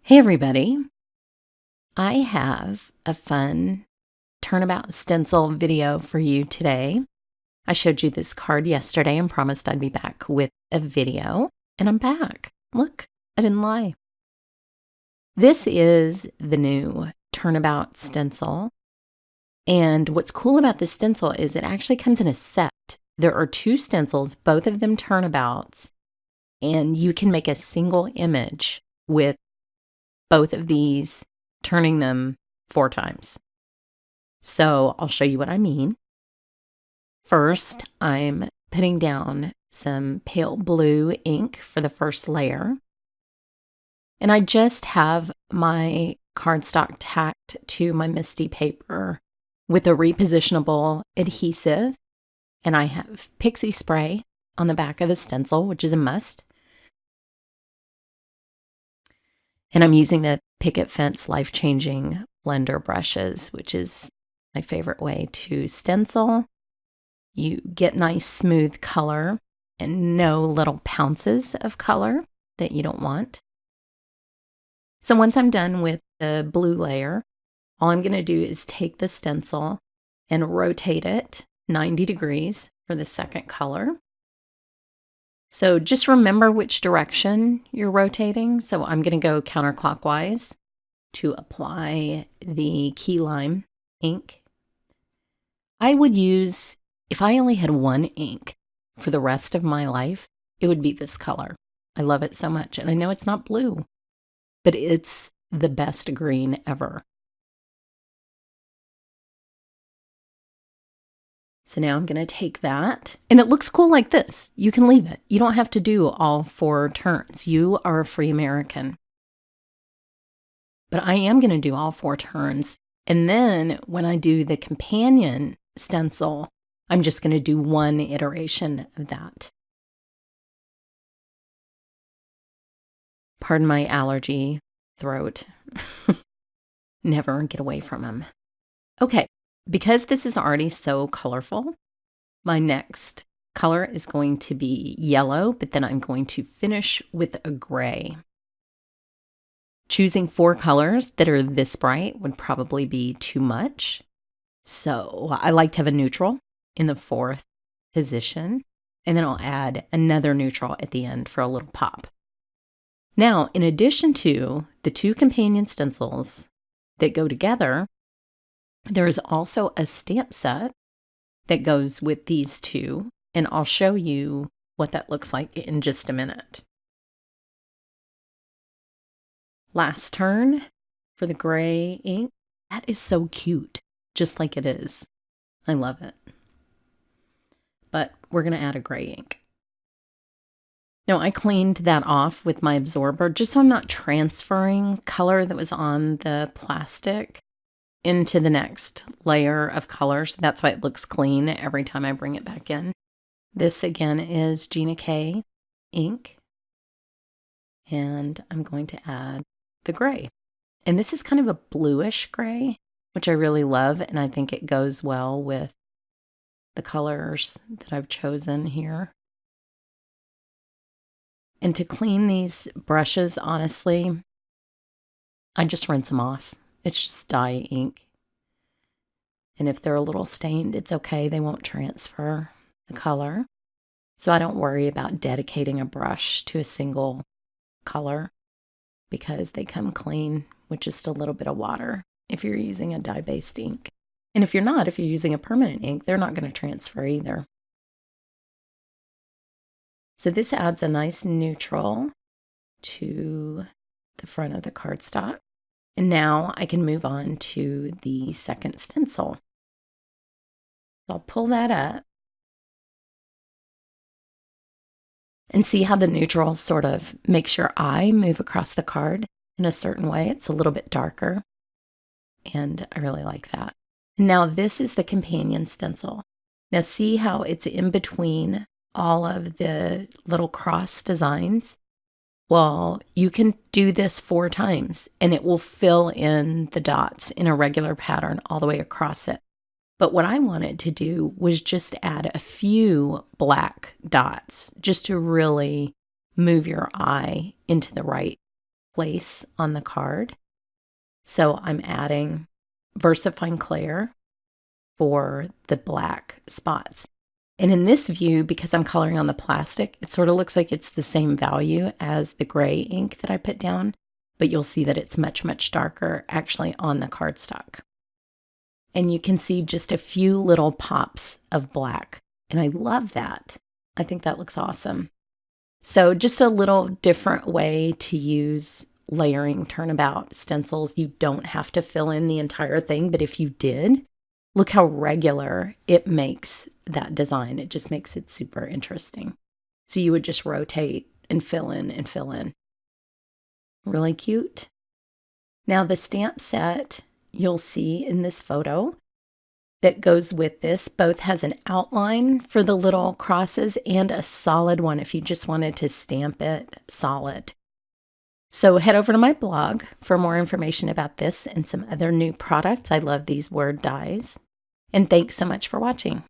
Hey everybody, I have a fun Turnabout Stencil video for you today. I showed you this card yesterday and promised I'd be back with a video, and I'm back. Look, I didn't lie. This is the new Turnabout Stencil, and what's cool about this stencil is it actually comes in a set. There are two stencils, both of them turnabouts, and you can make a single image with both of these, turning them 4 times. So I'll show you what I mean. First, I'm putting down some pale blue ink for the first layer. And I just have my cardstock tacked to my Misty paper with a repositionable adhesive. And I have pixie spray on the back of the stencil, which is a must. And I'm using the Picket Fence Life-Changing blender brushes, which is my favorite way to stencil. You get nice smooth color and no little pounces of color that you don't want. So once I'm done with the blue layer, all I'm going to do is take the stencil and rotate it 90 degrees for the second color. So just remember which direction you're rotating. So I'm going to go counterclockwise to apply the key lime ink. I would use, if I only had one ink for the rest of my life, it would be this color. I love it so much. And I know it's not blue, but it's the best green ever. So now I'm going to take that, and it looks cool like this. You can leave it. You don't have to do all 4 turns. You are a free American. But I am going to do all 4 turns. And then when I do the companion stencil, I'm just going to do 1 iteration of that. Pardon my allergy throat. Never get away from them. Okay. Because this is already so colorful, my next color is going to be yellow, but then I'm going to finish with a gray. Choosing 4 colors that are this bright would probably be too much. So I like to have a neutral in the 4th position, and then I'll add another neutral at the end for a little pop. Now, in addition to the 2 companion stencils that go together, there is also a stamp set that goes with these 2, and I'll show you what that looks like in just a minute. Last turn for the gray ink. That is so cute, just like it is. I love it. But we're going to add a gray ink. Now, I cleaned that off with my absorber just so I'm not transferring color that was on the plastic into the next layer of colors. That's why it looks clean every time I bring it back in. This again is Gina K ink, and I'm going to add the gray. And this is kind of a bluish gray, which I really love, and I think it goes well with the colors that I've chosen here. And to clean these brushes, honestly, I just rinse them off. It's just dye ink. And if they're a little stained, it's okay. They won't transfer the color. So I don't worry about dedicating a brush to a single color because they come clean with just a little bit of water if you're using a dye-based ink. And if you're not, if you're using a permanent ink, they're not going to transfer either. So this adds a nice neutral to the front of the cardstock. And now I can move on to the second stencil. I'll pull that up and see how the neutral sort of makes your eye move across the card in a certain way. It's a little bit darker, and I really like that. Now this is the companion stencil. Now see how it's in between all of the little cross designs? Well, you can do this 4 times and it will fill in the dots in a regular pattern all the way across it. But what I wanted to do was just add a few black dots just to really move your eye into the right place on the card. So I'm adding VersaFine Clair for the black spots. And in this view, because I'm coloring on the plastic, it sort of looks like it's the same value as the gray ink that I put down, but you'll see that it's much, much darker actually on the cardstock. And you can see just a few little pops of black. And I love that. I think that looks awesome. So just a little different way to use layering turnabout stencils. You don't have to fill in the entire thing, but if you did, look how regular it makes that design. It just makes it super interesting. So you would just rotate and fill in and fill in. Really cute. Now the stamp set you'll see in this photo that goes with this both has an outline for the little crosses and a solid one if you just wanted to stamp it solid. So head over to my blog for more information about this and some other new products. I love these word dies. And thanks so much for watching.